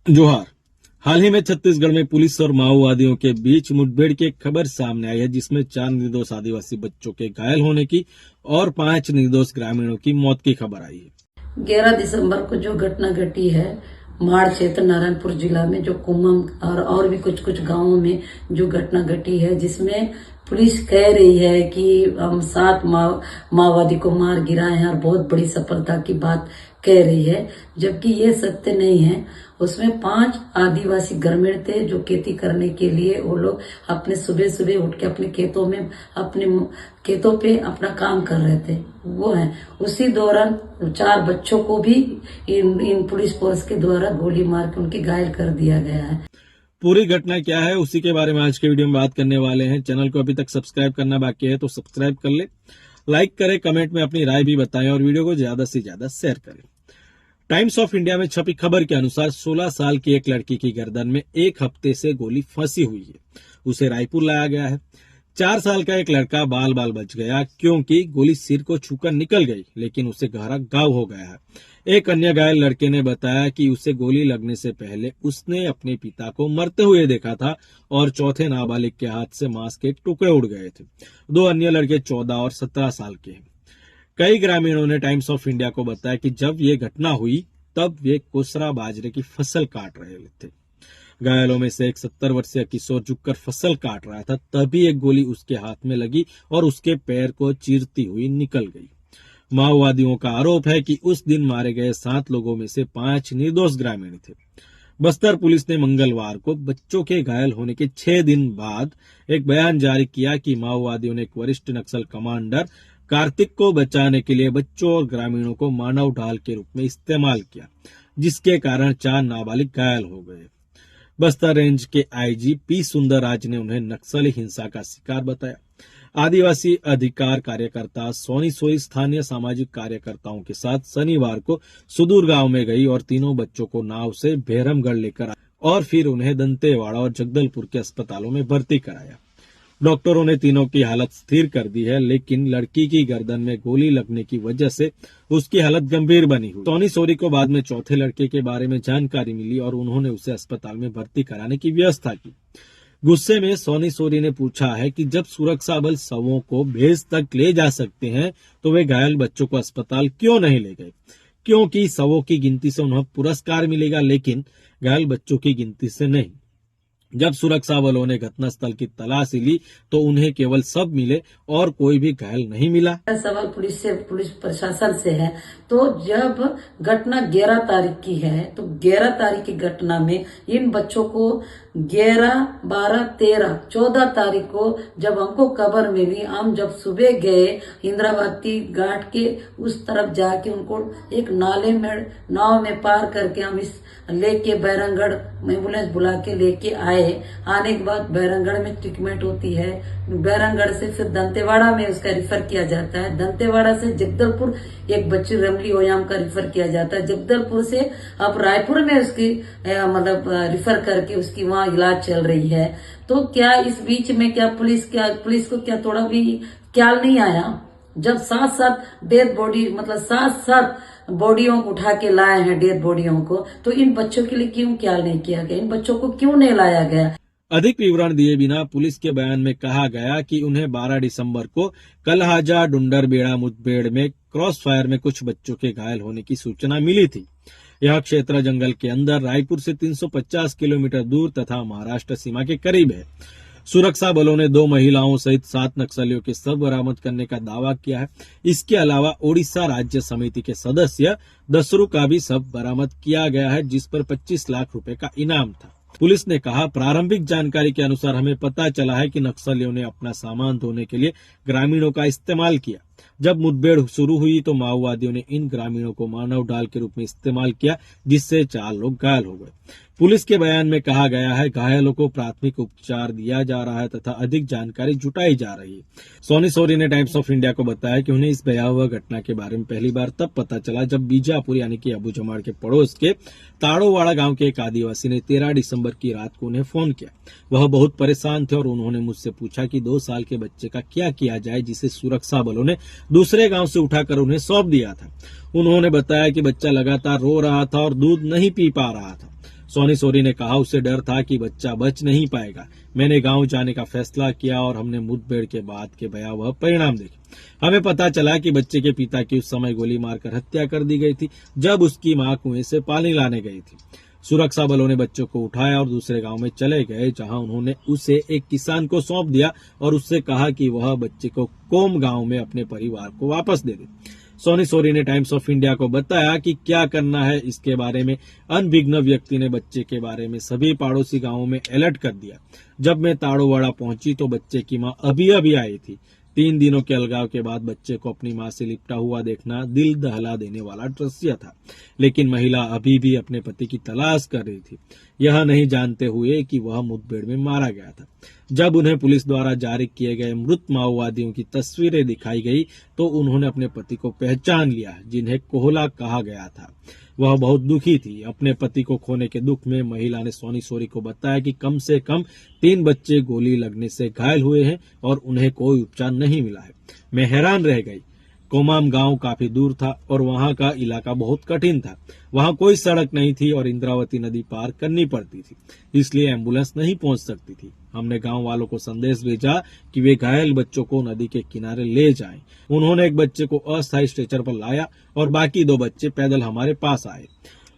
जोहार। हाल ही में छत्तीसगढ़ में पुलिस और माओवादियों के बीच मुठभेड़ की एक खबर सामने आई है, जिसमें 4 निर्दोष आदिवासी बच्चों के घायल होने की और 5 निर्दोष ग्रामीणों की मौत की खबर आई है। 11 दिसंबर को जो घटना घटी है माड़ क्षेत्र नारायणपुर जिला में, जो कुमम और भी कुछ कुछ गांवों में जो घटना घटी है, जिसमें पुलिस कह रही है कि हम 7 माओवादी को मार गिराए हैं और बहुत बड़ी सफलता की बात कह रही है, जबकि ये सत्य नहीं है। उसमें 5 आदिवासी ग्रामीण थे जो खेती करने के लिए वो लोग अपने सुबह सुबह उठ के अपने खेतों पे अपना काम कर रहे थे। वो है उसी दौरान 4 बच्चों को भी इन पुलिस फोर्स के द्वारा गोली मार के उनके घायल कर दिया गया है। पूरी घटना क्या है उसी के बारे में आज के वीडियो में बात करने वाले हैं। चैनल को अभी तक सब्सक्राइब करना बाकी है तो सब्सक्राइब कर ले, लाइक करें, कमेंट में अपनी राय भी बताएं और वीडियो को ज्यादा से ज्यादा शेयर करें। टाइम्स ऑफ इंडिया में छपी खबर के अनुसार 16 साल की एक लड़की की गर्दन में 1 हफ्ते से गोली फंसी हुई है। उसे रायपुर लाया गया है। 4 साल का एक लड़का बाल बाल बच गया क्योंकि गोली सिर को छूकर निकल गई, लेकिन उसे गहरा घाव हो गया है। एक अन्य घायल लड़के ने बताया कि उसे गोली लगने से पहले उसने अपने पिता को मरते हुए देखा था और चौथे नाबालिग के हाथ से मांस के टुकड़े उड़ गए थे। 2 अन्य लड़के 14 और 17 साल के हैं। कई ग्रामीणों ने टाइम्स ऑफ इंडिया को बताया कि जब ये घटना हुई तब वे कोसरा बाजरे की फसल काट रहे थे। घायलों में से एक 70 वर्षीय किशोर झुककर फसल काट रहा था, तभी एक गोली उसके हाथ में लगी और उसके पैर को चीरती हुई निकल गई। माओवादियों का आरोप है कि उस दिन मारे गए 7 लोगों में से 5 निर्दोष ग्रामीण थे। बस्तर पुलिस ने मंगलवार को बच्चों के घायल होने के 6 दिन बाद एक बयान जारी किया कि माओवादियों ने एक वरिष्ठ नक्सल कमांडर कार्तिक को बचाने के लिए बच्चों और ग्रामीणों को मानव ढाल के रूप में इस्तेमाल किया, जिसके कारण 4 नाबालिग घायल हो गए। बस्तर रेंज के आईजी पी सुंदरराज ने उन्हें नक्सली हिंसा का शिकार बताया। आदिवासी अधिकार कार्यकर्ता सोनी सोई स्थानीय सामाजिक कार्यकर्ताओं के साथ शनिवार को सुदूर गांव में गई और तीनों बच्चों को नाव से भैरमगढ़ लेकर आई और फिर उन्हें दंतेवाड़ा और जगदलपुर के अस्पतालों में भर्ती कराया। डॉक्टरों ने तीनों की हालत स्थिर कर दी है, लेकिन लड़की की गर्दन में गोली लगने की वजह से उसकी हालत गंभीर बनी हुई। सोनी सोरी को बाद में चौथे लड़के के बारे में जानकारी मिली और उन्होंने उसे अस्पताल में भर्ती कराने की व्यवस्था की। गुस्से में सोनी सोरी ने पूछा है कि जब सुरक्षा बल शवों को भेज तक ले जा सकते हैं तो वे घायल बच्चों को अस्पताल क्यों नहीं ले गए, क्योंकि शवों की गिनती से उन्हें पुरस्कार मिलेगा, लेकिन घायल बच्चों की गिनती से नहीं। जब सुरक्षा बलों ने घटनास्थल की तलाशी ली तो उन्हें केवल शव मिले और कोई भी घायल नहीं मिला। सवाल पुलिस प्रशासन से है। तो जब घटना 11 तारीख की है तो 11 तारीख की घटना में इन बच्चों को 11, 12, 13, 14 तारीख को जब हमको खबर मिली, हम जब सुबह गए इंद्रावती घाट के उस तरफ जाके उनको एक नाले में नाव में पार करके हम इस लेके बैरंगढ़ एम्बुलेंस बुला के लेके आए। आने के बाद बैरंगढ़ में ट्रीटमेंट होती है, बैरंगढ़ से फिर दंतेवाड़ा में उसका रिफर किया जाता है, दंतेवाड़ा से जगदलपुर एक बच्ची रमली ओयाम का रिफर किया जाता है, जगदलपुर से अब रायपुर में उसकी रिफर करके उसकी वहाँ इलाज चल रही है। तो क्या इस बीच में क्या पुलिस को क्या थोड़ा भी ख्याल नहीं आया? जब 7 डेड बॉडी 7 बॉडियों को उठा के लाए हैं, डेड बॉडियों को, तो इन बच्चों के लिए क्यों ख्याल नहीं किया गया? इन बच्चों को क्यों नहीं लाया गया? अधिक विवरण दिए बिना पुलिस के बयान में कहा गया कि उन्हें 12 दिसंबर को कलहाजा डुंडरबेड़ा मुठभेड़ में क्रॉस फायर में कुछ बच्चों के घायल होने की सूचना मिली थी। यह क्षेत्र जंगल के अंदर रायपुर से 350 किलोमीटर दूर तथा महाराष्ट्र सीमा के करीब है। सुरक्षा बलों ने 2 महिलाओं सहित 7 नक्सलियों के शव बरामद करने का दावा किया है। इसके अलावा ओडिशा राज्य समिति के सदस्य दसरू का भी शव बरामद किया गया है, जिस पर 25 लाख रुपए का इनाम था। पुलिस ने कहा, प्रारंभिक जानकारी के अनुसार हमें पता चला है कि नक्सलियों ने अपना सामान ढोने के लिए ग्रामीणों का इस्तेमाल किया। जब मुठभेड़ शुरू हुई तो माओवादियों ने इन ग्रामीणों को मानव ढाल के रूप में इस्तेमाल किया, जिससे 4 लोग घायल हो गए। पुलिस के बयान में कहा गया है, घायलों को प्राथमिक उपचार दिया जा रहा है तथा अधिक जानकारी जुटाई जा रही है। सोनी सोरी ने टाइम्स ऑफ इंडिया को बताया कि उन्हें इस भयावह घटना के बारे में पहली बार तब पता चला जब बीजापुर यानी कि अबूझमाड़ के पड़ोस के ताड़ोवाड़ा गांव के एक आदिवासी ने 13 दिसंबर की रात को उन्हें फोन किया। वह बहुत परेशान थे और उन्होंने मुझसे पूछा कि 2 साल के बच्चे का क्या किया जाए, जिसे सुरक्षा बलों ने दूसरे गांव से उठाकर उन्हें सौंप दिया था। उन्होंने बताया कि बच्चा लगातार रो रहा था और दूध नहीं पी पा रहा था। सोनी सोरी ने कहा, उसे डर था कि बच्चा बच नहीं पाएगा। मैंने गांव जाने का फैसला किया और हमने मुठभेड़ के बाद के भयावह परिणाम देखे। हमें पता चला कि बच्चे के पिता की उस समय गोली मारकर हत्या कर दी गई थी, जब उसकी मां कुएं से पानी लाने गई थी। सुरक्षा बलों ने बच्चों को उठाया और दूसरे गांव में चले गए, जहां उन्होंने उसे एक किसान को सौंप दिया और उससे कहा कि वह बच्चे को कोम गांव में अपने परिवार को वापस दे दे। सोनी सोरी ने टाइम्स ऑफ इंडिया को बताया कि क्या करना है इसके बारे में अनभिज्ञ व्यक्ति ने बच्चे के बारे में सभी पड़ोसी गांवों में अलर्ट कर दिया। जब मैं ताड़ोवाड़ा पहुंची तो बच्चे की मां अभी अभी आई थी। 3 दिनों के अलगाव के बाद बच्चे को अपनी मां से लिपटा हुआ देखना दिल दहला देने वाला दृश्य था, लेकिन महिला अभी भी अपने पति की तलाश कर रही थी, यह नहीं जानते हुए कि वह मुठभेड़ में मारा गया था। जब उन्हें पुलिस द्वारा जारी किए गए मृत माओवादियों की तस्वीरें दिखाई गई तो उन्होंने अपने पति को पहचान लिया, जिन्हें कोहला कहा गया था। वह बहुत दुखी थी। अपने पति को खोने के दुख में महिला ने सोनी सोरी को बताया कि कम से कम 3 बच्चे गोली लगने से घायल हुए हैं और उन्हें कोई उपचार नहीं मिला है। मैं हैरान रह गई। कोमाम गांव काफी दूर था और वहां का इलाका बहुत कठिन था। वहां कोई सड़क नहीं थी और इंद्रावती नदी पार करनी पड़ती थी, इसलिए एम्बुलेंस नहीं पहुंच सकती थी। हमने गांव वालों को संदेश भेजा कि वे घायल बच्चों को नदी के किनारे ले जाएं। उन्होंने एक बच्चे को अस्थायी स्ट्रेचर पर लाया और बाकी 2 बच्चे पैदल हमारे पास आए।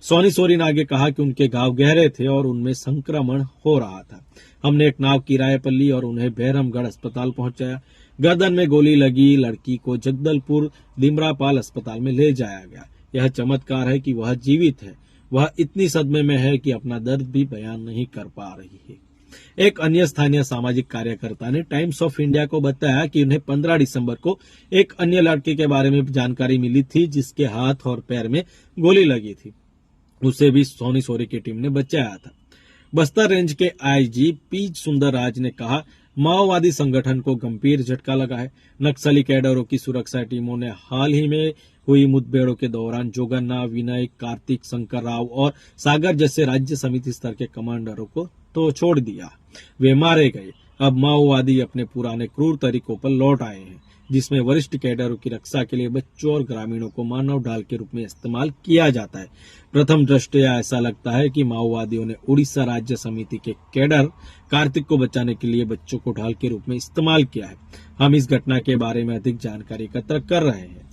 सोनी सोरी ने आगे कहा कि उनके घाव गहरे थे और उनमें संक्रमण हो रहा था। हमने एक नाव किराए पर ली और उन्हें बहरमगढ़ अस्पताल पहुंचाया। गर्दन में गोली लगी लड़की को जगदलपुर दिमरापाल अस्पताल में ले जाया गया। यह चमत्कार है कि वह जीवित है। वह इतनी सदमे में है कि अपना दर्द भी बयान नहीं कर पा रही है। एक अन्य स्थानीय सामाजिक कार्यकर्ता ने टाइम्स ऑफ इंडिया को बताया कि उन्हें 15 दिसंबर को एक अन्य लड़के के बारे में जानकारी मिली थी, जिसके हाथ और पैर में गोली लगी थी। उसे भी सोनी सोरी की टीम ने बचाया था। बस्तर रेंज के आईजी पी सुंदर राज ने कहा, माओवादी संगठन को गंभीर झटका लगा है। नक्सली कैडरों की सुरक्षा टीमों ने हाल ही में हुई मुठभेड़ों के दौरान जोगन्ना, विनय, कार्तिक, शंकर राव और सागर जैसे राज्य समिति स्तर के कमांडरों को तो छोड़ दिया, वे मारे गए। अब माओवादी अपने पुराने क्रूर तरीकों पर लौट आए हैं, जिसमें वरिष्ठ कैडरों की रक्षा के लिए बच्चों और ग्रामीणों को मानव ढाल के रूप में इस्तेमाल किया जाता है। प्रथम दृष्टया ऐसा लगता है कि माओवादियों ने उड़ीसा राज्य समिति के कैडर कार्तिक को बचाने के लिए बच्चों को ढाल के रूप में इस्तेमाल किया है। हम इस घटना के बारे में अधिक जानकारी एकत्र कर रहे हैं।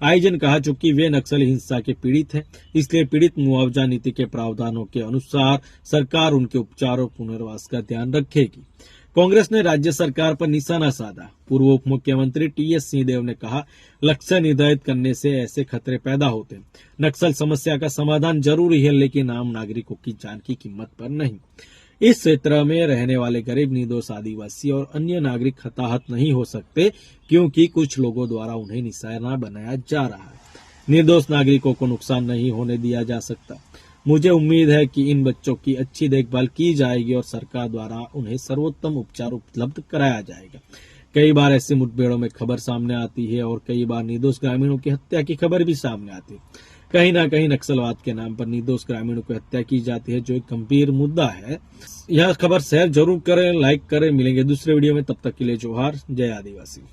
आईजी ने कहा, चूंकि वे नक्सली हिंसा के पीड़ित हैं, इसलिए पीड़ित मुआवजा नीति के प्रावधानों के अनुसार सरकार उनके उपचार और पुनर्वास का ध्यान रखेगी। कांग्रेस ने राज्य सरकार पर निशाना साधा। पूर्व उप मुख्यमंत्री टीएस सिंहदेव ने कहा, लक्ष्य निर्धारित करने से ऐसे खतरे पैदा होते हैं। नक्सल समस्या का समाधान जरूरी है, लेकिन आम नागरिकों की जान की कीमत पर नहीं। इस क्षेत्र में रहने वाले गरीब, निर्दोष आदिवासी और अन्य नागरिक हताहत नहीं हो सकते, क्योंकि कुछ लोगों द्वारा उन्हें निशाना बनाया जा रहा है। निर्दोष नागरिकों को नुकसान नहीं होने दिया जा सकता। मुझे उम्मीद है कि इन बच्चों की अच्छी देखभाल की जाएगी और सरकार द्वारा उन्हें सर्वोत्तम उपचार उपलब्ध कराया जाएगा। कई बार ऐसी मुठभेड़ों में खबर सामने आती है और कई बार निर्दोष ग्रामीणों की हत्या की खबर भी सामने आती है। कहीं ना कहीं नक्सलवाद के नाम पर निर्दोष ग्रामीणों की हत्या की जाती है, जो एक गंभीर मुद्दा है। यह खबर शेयर जरूर करें, लाइक करें। मिलेंगे दूसरे वीडियो में, तब तक के लिए जोहार। जय आदिवासी।